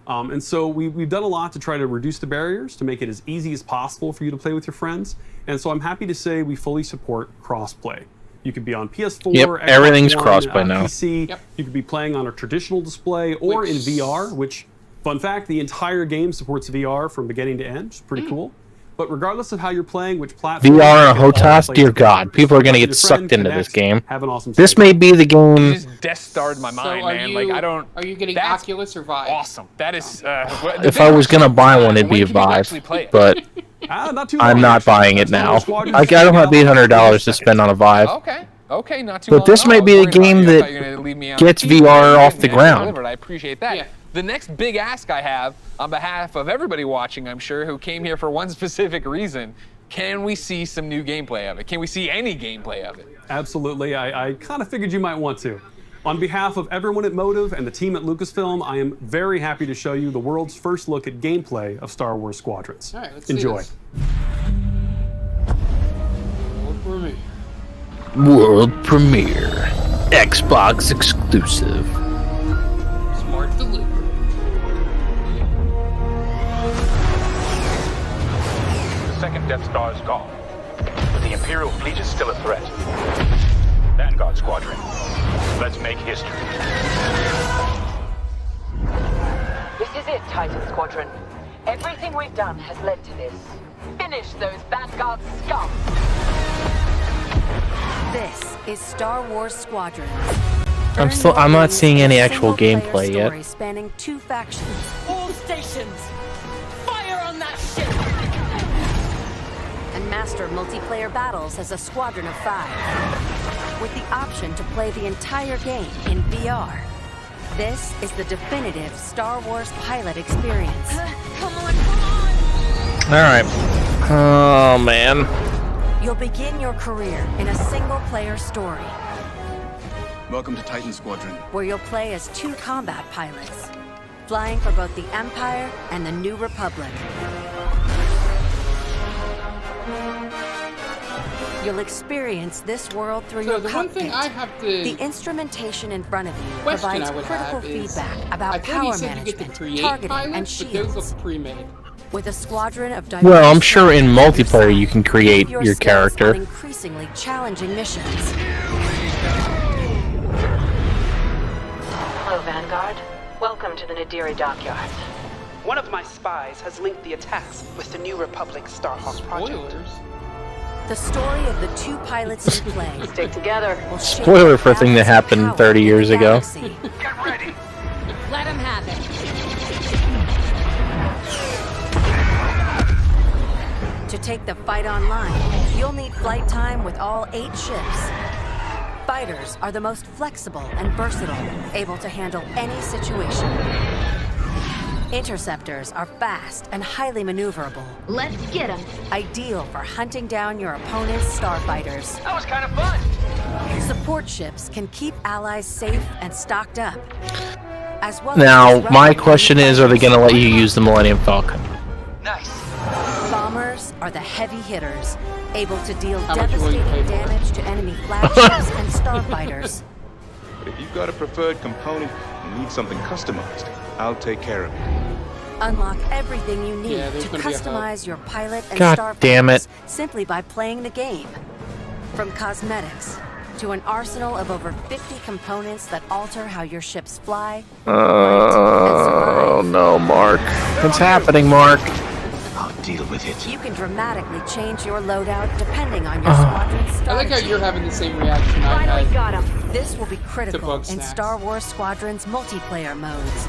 And so we've done a lot to try to reduce the barriers, to make it as easy as possible for you to play with your friends. And so I'm happy to say we fully support crossplay. You could be on PS4, Yep, Xbox everything's One, crossplay now. PC. Yep. You could be playing on a traditional display or in VR, which, fun fact, the entire game supports VR from beginning to end, which is pretty cool. But regardless of how you're playing, which platform... VR on a you can all HOTAS, play dear together. God, people are going to Your get friend sucked into this connects, game. Have an awesome This time. may be the game. Just Death Starred my mind, So are man. you, Like I don't. Are you getting that's Oculus or Vive? Awesome. That is. If I was going to buy one, it'd be a Vive, but not too I'm long, not actually. buying it now. Squadron I don't have $800 to spend on a Vive. Okay. Okay. Not too. But long this at all. may I was be the worried about game you. I that thought you were gonna leave me on gets the team. VR off You the guys ground. delivered. I appreciate that. Yeah. The next big ask I have, on behalf of everybody watching, I'm sure, who came here for one specific reason, can we see some new gameplay of it? Can we see any gameplay of it? Absolutely. I kind of figured you might want to. On behalf of everyone at Motive and the team at Lucasfilm, I am very happy to show you the world's first look at gameplay of Star Wars Squadrons. All right, let's see Enjoy. this. World premiere. World premiere. Xbox exclusive. Smart delivery. The second Death Star is gone, but the Imperial fleet is still a threat. Vanguard Squadron, let's make history. This is it, Titan Squadron. Everything we've done has led to this. Finish those Vanguard scum! This is Star Wars Squadrons. I'm not seeing any actual gameplay yet. Story spanning two factions. All stations! Fire on that ship! And master multiplayer battles as a squadron of 5. With the option to play the entire game in VR. This is the definitive Star Wars pilot experience. Come on, come on! Alright. Oh, man. You'll begin your career in a single-player story, Welcome to Titan Squadron. where you'll play as 2 combat pilots, flying for both the Empire and the New Republic. You'll experience this world through So your the one cockpit. thing I have to The instrumentation in front of you question provides I would critical have is, feedback I about thought power you said you get to management, create targeting, and pilots, but shields. those look pre-made. With a squadron of diverse Well, I'm sure in pilots at multiplayer your you can side, create your your skills on character. increasingly challenging missions. Hello, Vanguard. Welcome to the Nadiri dockyard. One of my spies has linked the attacks with the New Republic Starhawk project. The story of the 2 pilots you play. Stick together. will shape Spoiler for a thing that the happened power 30 of the years ago. galaxy. Get ready! Let him have it. To take the fight online, you'll need flight time with all 8 ships. Fighters are the most flexible and versatile, able to handle any situation. Interceptors are fast and highly maneuverable. Let's get him! Ideal for hunting down your opponent's starfighters. That was kind of fun! Support ships can keep allies safe and stocked up. As well Now, as my question is, are they going to let you use the Millennium Falcon? Bombers are the heavy hitters, able to deal How much will you devastating pay for it? damage to enemy flagships and starfighters. But if you've got a preferred component and need something customized, I'll take care of it. Unlock everything you need Yeah, there's to gonna be a hub. customize your pilot and God starfighters damn it. simply by playing the game. From cosmetics to an arsenal of over 50 components that alter how your ships fly. Oh, no, Mark. What's happening, Mark? deal with it. You can dramatically change your loadout depending on your squadron's strategy. I like how you're having the same reaction I had. Got him. This will be critical in Bugsnax. Star Wars Squadron's multiplayer modes.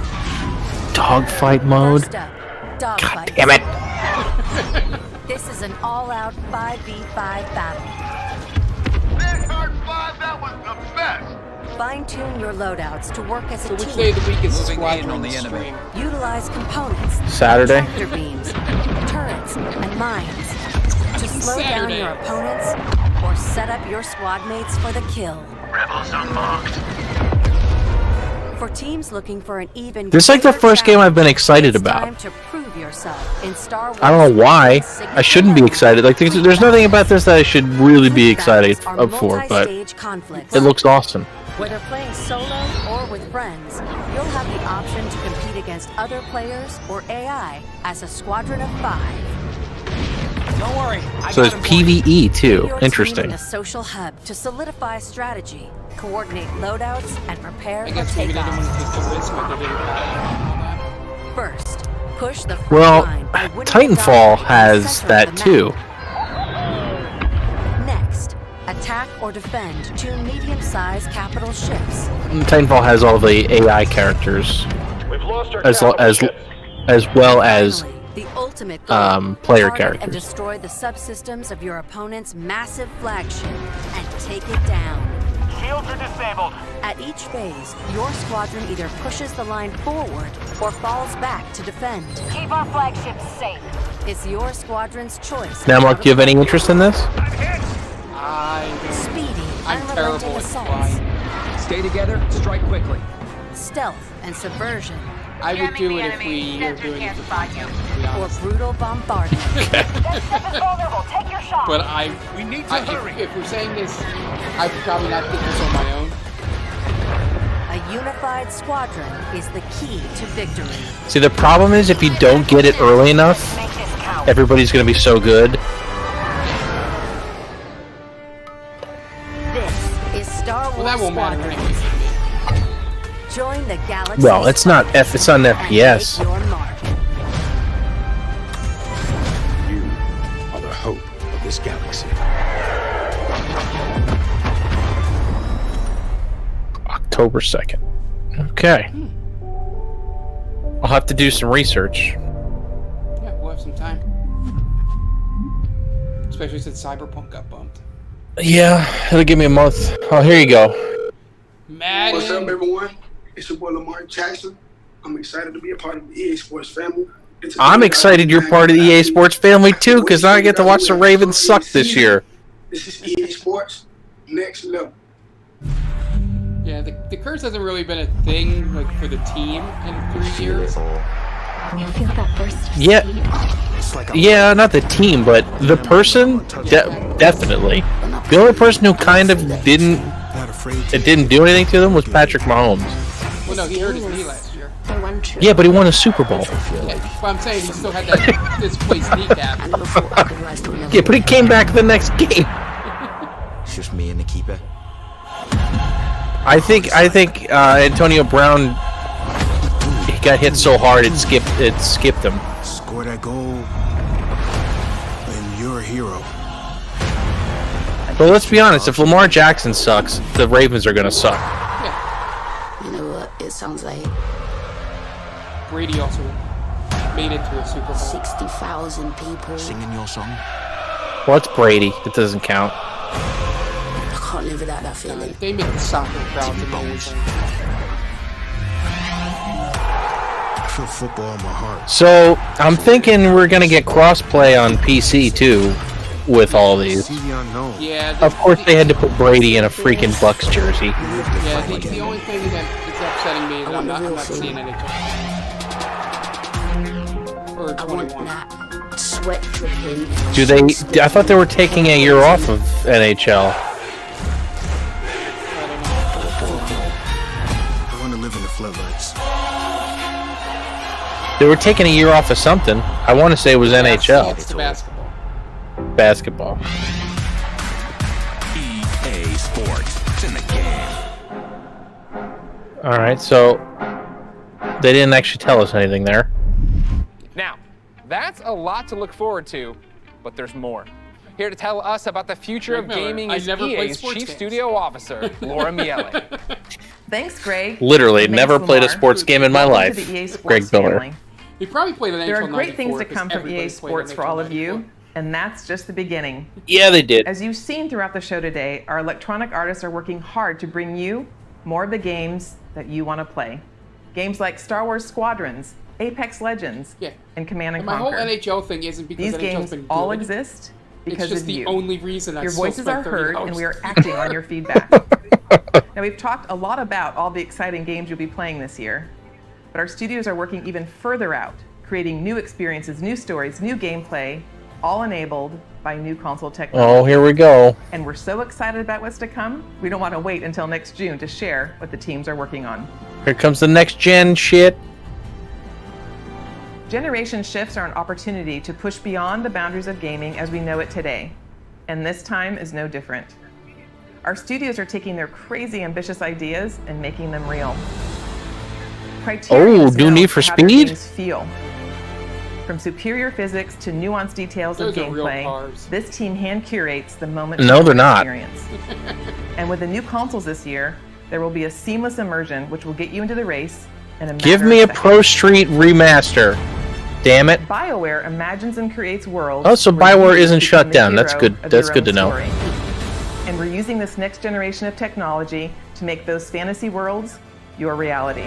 Dogfight mode. First up, dogfight. Damn it. This is an all-out 5v5 battle. That was the best. Fine-tune your loadouts to work as a So which team. day of the week is the Moving squadron in on on the the enemy. stream? Utilize components, Saturday. tractor beams, turrets, and mines to slow down Saturday. your opponents or set up your squad mates for the kill. Rebels unmarked. For teams looking for an even This is like the greater first game I've been challenge, excited it's about. time to prove yourself in Star Wars. I don't know why. I shouldn't be excited. Like, there's nothing about this that I should really be excited Are for, but multi-stage conflicts. it looks awesome. Whether playing solo or with friends, you'll have the option to compete against other players or AI as a squadron of 5. Don't worry. So there's PvE too. Your Interesting. team in a social hub to solidify strategy, coordinate loadouts, and prepare I for guess maybe they didn't want to takeoff. take the risk with the video and all that. First, push the front Well, line by winning the Titanfall dogfight in the has center that of the too. map. Next, attack or defend 2 medium-sized capital ships. Titanfall has all the AI characters, We've lost our as well as Finally, the ultimate goal, player target and characters. destroy the subsystems of your opponent's massive flagship and take it down. Shields are disabled. At each phase, your squadron either pushes the line forward or falls back to defend. Keep our flagship safe. It's your squadron's choice. Now, Mark, do you have any interest in this? Speedy, I'm unrelenting terrible at assaults, flying. Stay together. Strike quickly. stealth and subversion, I would do it if we were doing it for content, to be or honest. brutal bombardment. Take your shot. But We need to hurry. if we're saying this, I would probably not pick this on my own. A unified squadron is the key to victory. See, the problem is if you don't get it early enough, everybody's going to be so good. This is Star Wars Well, that won't matter Squadron. anyways. Join the galaxy. Well, it's not it's not an FPS. Your mark. You are the hope of this galaxy. October 2nd. Okay. I'll have to do some research. Yeah, we'll have some time. Especially since Cyberpunk got bumped. Yeah, it'll give me a month. Oh, here you go. Madden. What's up, everyone? It's your boy Lamar Jackson. I'm excited to be a part of the EA Sports family. I'm excited you're part of the EA Sports family too, because now I get to watch the Ravens suck this year. This is EA Sports next level. Yeah, the curse hasn't really been a thing like for the team in 3 years. You feel that burst of Yeah. speed? Yeah, not the team, but the person, definitely. The only person who kind of didn't do anything to them was Patrick Mahomes. Well, no, he hurt his knee last year. The one true. Yeah, but he won a Super Bowl. Yeah, but I'm saying he still had that displaced kneecap. Yeah, but he came back the next game. It's just me and the keeper. I think Antonio Brown, he got hit so hard it skipped him. Score that goal, and you're a hero. But let's be honest, if Lamar Jackson sucks, the Ravens are gonna suck. You know what it sounds like? Brady also made it to a Super Bowl. 60,000 people. Singing your song. Well, it's Brady. It doesn't count. I can't live without that feeling. They make the soccer crowds amazing. I feel football in my heart. So I'm thinking we're gonna get crossplay on PC too, with all these. See the unknown. Yeah, Of course, they had to put Brady in a freaking Bucks jersey. yeah. The only thing that is upsetting me is I'm not seeing NHL. Or I want 21. that sweat dripping. Do they? I thought they were taking a year off of NHL. I want to live in the floodlights. They were taking a year off of something. I want to say it was NHL. It's the basketball. Basketball. EA Sports. It's in the game. All right, so they didn't actually tell us anything there. Now, That's a lot to look forward to, but there's more. Here to tell us about the future of gaming is EA's Chief Studio Officer, Laura Miele. Thanks, Greg. Literally, Thanks, never played a Lamar. sports game in my Welcome life. to the EA Sports Greg Miller. family. We probably played an There are NHL great things 94 to come because from EA everybody played Sports an for NHL all of 94. you, and that's just the beginning. Yeah, they did. As you've seen throughout the show today, our electronic artists are working hard to bring you more of the games that you want to play. Games like Star Wars Squadrons, Apex Legends, and Command and My whole Conquer. NHL thing isn't because These NHL's games been good. all exist because it's just of the you. only reason I Your still voices spend are 30 heard, hours. and we are acting on your feedback. Now, we've talked a lot about all the exciting games you'll be playing this year, but our studios are working even further out, creating new experiences, new stories, new gameplay, all enabled by new console technology. Oh, here we go. And we're so excited about what's to come, we don't want to wait until next June to share what the teams are working on. Here comes the next gen shit. Generation shifts are an opportunity to push beyond the boundaries of gaming as we know it today, and this time is no different. Our studios are taking their crazy ambitious ideas and making them real. Criterion Oh, is new known Need for how their Speed? games feel. From superior physics to nuanced details Those of are real gameplay, cars. this team hand curates the moment No, they're not. experience. And with the new consoles this year, there will be a seamless immersion which will get you into the race in a matter Give me a of seconds. Pro Street remaster. Damn it. BioWare imagines and creates worlds. Oh, so where BioWare you isn't become shut the down. That's hero good. of That's your good to own know. story. And we're using this next generation of technology to make those fantasy worlds your reality.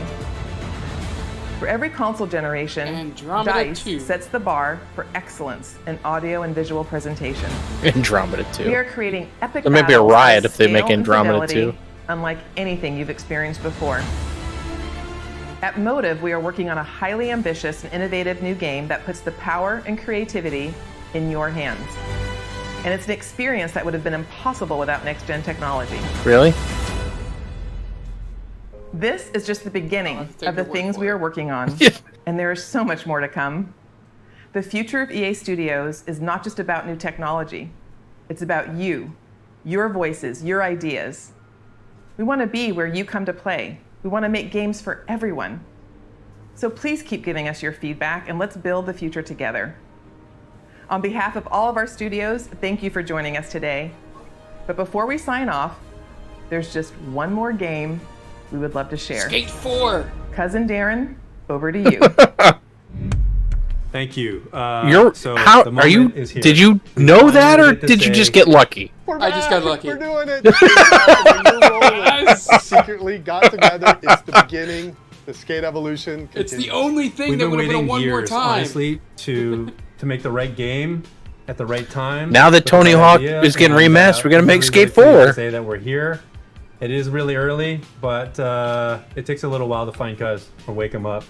For every console generation, Andromeda DICE 2. sets the bar for excellence in audio and visual presentation. Andromeda 2. We are creating epic There may be a battles riot of if they make scale and Andromeda fidelity 2. Unlike anything you've experienced before. At Motive, we are working on a highly ambitious and innovative new game that puts the power and creativity in your hands. And it's an experience that would have been impossible without next-gen technology. Really? This is just the beginning take of the your word things for we it. are working on, and there is so much more to come. The future of EA Studios is not just about new technology. It's about you, your voices, your ideas. We want to be where you come to play. We want to make games for everyone. So please keep giving us your feedback, and let's build the future together. On behalf of all of our studios, thank you for joining us today. But before we sign off, there's just one more game we would love to share. Skate 4. Cousin Darren, over to you. Thank you. You're so how the are you? moment is here. Did you We know finally that, or get to did you say- just get lucky? I just got lucky. We're doing it. We secretly got together. It's the beginning. The skate evolution. It's the continues. only thing We've that been would have waiting been one more years, time. honestly, to make the right game at the right time. Now that with the Tony right Hawk idea, is getting and, remastered, we're gonna I'm make really, Skate really pleased 4. to say that we're here. It is really early, but it takes a little while to find Cuz or wake him up.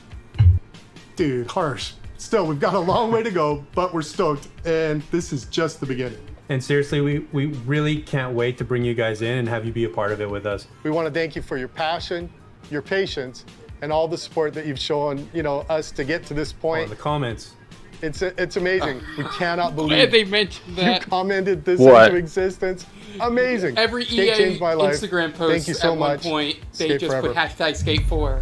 Dude, harsh. Still, we've got a long way to go, but we're stoked, and this is just the beginning. And seriously, we really can't wait to bring you guys in and have you be a part of it with us. We want to thank you for your passion, your patience, and all the support that you've shown, us to get to this Oh, point. the comments. It's amazing. We cannot Glad believe they mentioned that. you commented this What? into existence. Amazing. Every Skate EA changed my life. Instagram post Thank you so at one much. point, they Skate just forever. put hashtag Skate 4.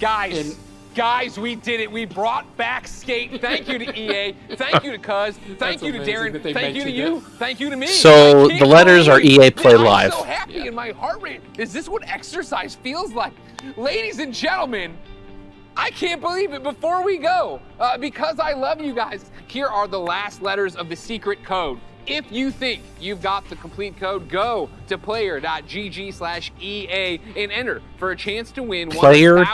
Guys, guys, we did it. We brought back Skate. Thank you to EA. Thank you to Cuz. Thank That's you to amazing Darren. that they Thank you to mentioned you. it. Thank you to me. So I can't the letters are believe- EA Play Man, Live. I'm so happy and my heart rate. Is this what exercise feels like? Ladies and gentlemen, I can't believe it. Before we go, because I love you guys, here are the last letters of the secret code. If you think you've got the complete code, go to player.gg/EA and enter for a chance to win one of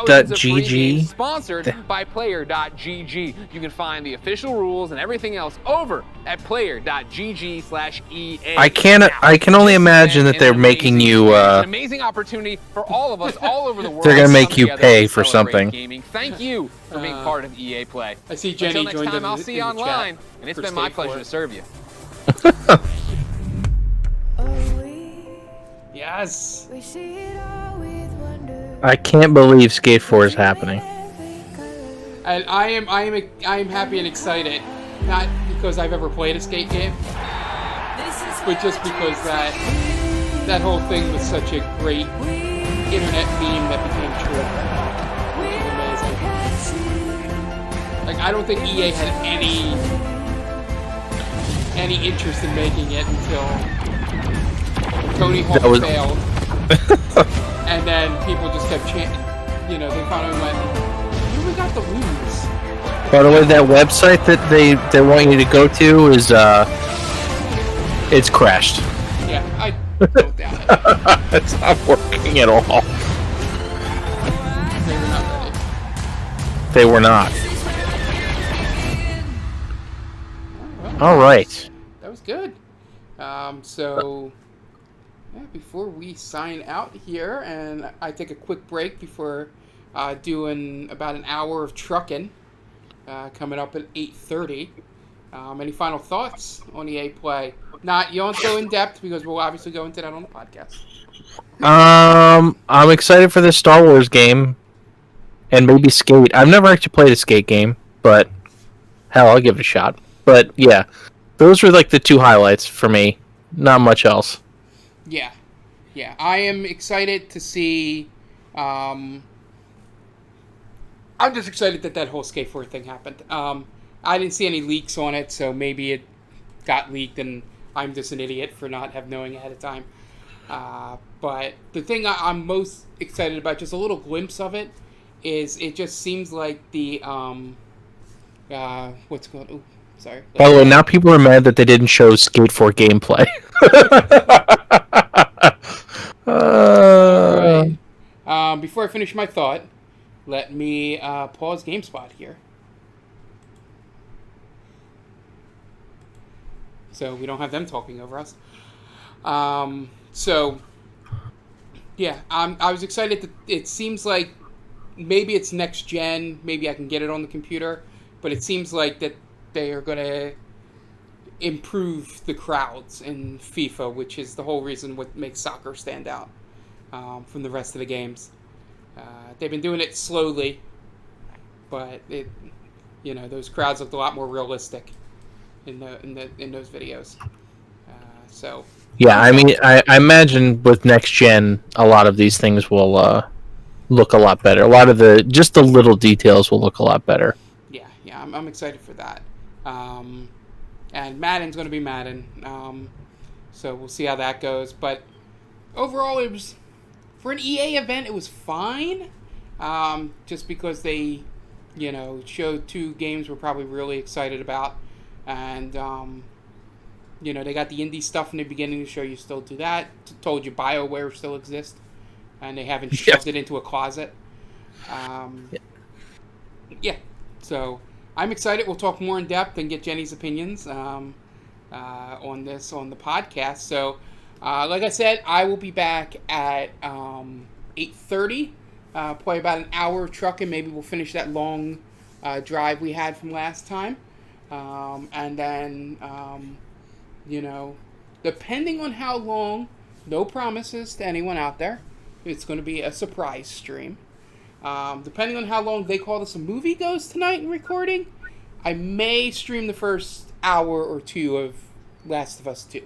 thousands of free Player.gg? games sponsored by player.gg. You can find the official rules and everything else over at player.gg/EA. I can only imagine that they're making you. An amazing opportunity for all of us all over the world. They're gonna to make come you together pay and for celebrate something. Gaming. Thank you for being part of EA Play. I see Jenny Until next joined time, in I'll the- see you in the chat online, and it's for been my Skate pleasure 4. to serve you. Yes. I can't believe Skate 4 is happening. And I am happy and excited, not because I've ever played a skate game, but just because that whole thing was such a great internet meme that became true. It was amazing. I don't think EA had any interest in making it until Tony Hawk failed. And then people just kept chanting. You know, they finally went, "What do we got to lose?" By the way, that website that they want you to go to is it's crashed. Yeah, I don't doubt it. It's not working at all. They were not ready. They were not. All right. That was good. So, yeah, before we sign out here, and I take a quick break before doing about an hour of trucking, coming up at 8:30. Any final thoughts on EA Play? You don't go in depth because we'll obviously go into that on the podcast. I'm excited for this Star Wars game, and maybe Skate. I've never actually played a Skate game, but hell, I'll give it a shot. But yeah, those were like the two highlights for me. Not much else. Yeah. I am excited to see. I'm just excited that whole Skate 4 thing happened. I didn't see any leaks on it, so maybe it got leaked and I'm just an idiot for not knowing ahead of time. But the thing I'm most excited about, just a little glimpse of it, is it just seems like the what's going? Oh, sorry. By the way, now people are mad that they didn't show Skate 4 gameplay. Right. Before I finish my thought, let me pause GameSpot here. So we don't have them talking over us. So, yeah, I was excited that it seems like maybe it's next gen, maybe I can get it on the computer, but it seems like that they are going to improve the crowds in FIFA, which is the whole reason what makes soccer stand out from the rest of the games. They've been doing it slowly, but those crowds looked a lot more realistic in those videos. So yeah, I mean, I imagine with next gen, a lot of these things will look a lot better. A lot of the little details will look a lot better. Yeah, I'm excited for that. And Madden's going to be Madden, so we'll see how that goes. But overall, it was, for an EA event, it was fine. Just because they, showed two games we're probably really excited about. And, they got the indie stuff in the beginning to show you still do that. Told you BioWare still exists. And they haven't shoved it into a closet. Yeah. So, I'm excited. We'll talk more in depth and get Jenny's opinions on this on the podcast. So, like I said, I will be back at 8:30. Play about an hour of trucking. Maybe we'll finish that long drive we had from last time. And then, depending on how long, no promises to anyone out there, it's going to be a surprise stream. Depending on how long they call this a movie goes tonight in recording, I may stream the first hour or two of Last of Us 2.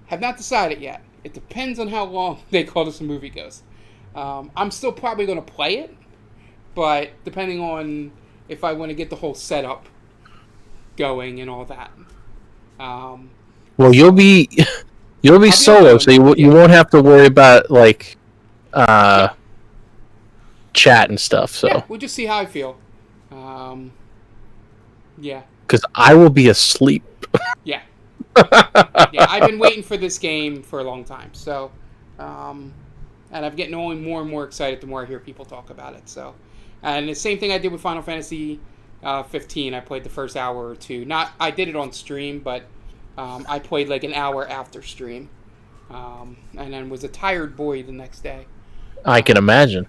Have not decided yet. It depends on how long they call this a movie goes. I'm still probably going to play it, but depending on if I want to get the whole setup going and all that. Well, you'll be solo, so you won't have to worry about chat and stuff. So yeah, we'll just see how I feel. Yeah. Because I will be asleep. Yeah. Yeah, I've been waiting for this game for a long time. So, and I'm getting only more and more excited the more I hear people talk about it. So, and the same thing I did with Final Fantasy 15. I played the first hour or two. I did it on stream, but I played like an hour after stream, and then was a tired boy the next day. I can imagine.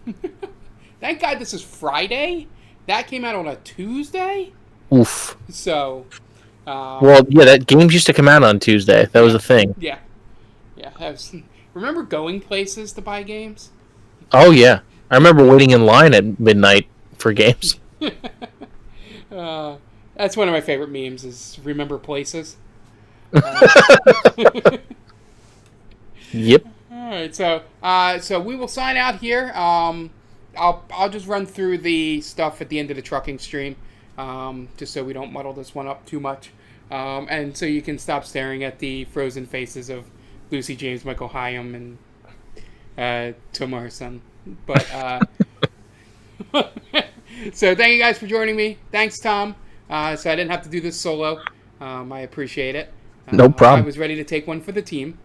Thank God this is Friday. That came out on a Tuesday. Oof. So. Well, yeah, that games used to come out on Tuesday. That was a thing. Yeah. Remember going places to buy games? Oh yeah, I remember waiting in line at midnight for games. That's one of my favorite memes. Is remember places. Yep. All right, so we will sign out here. I'll just run through the stuff at the end of the trucking stream. just so we don't muddle this one up too much. And so you can stop staring at the frozen faces of Lucy James, Michael Hyam, and Tomar Sun. But so thank you guys for joining me. Thanks, Tom. So I didn't have to do this solo. I appreciate it. No problem. I was ready to take one for the team.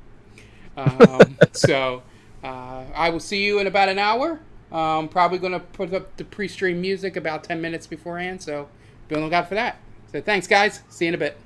So I will see you in about an hour. Probably going to put up the pre-stream music about 10 minutes beforehand. So be on the lookout for that. So thanks, guys. See you in a bit.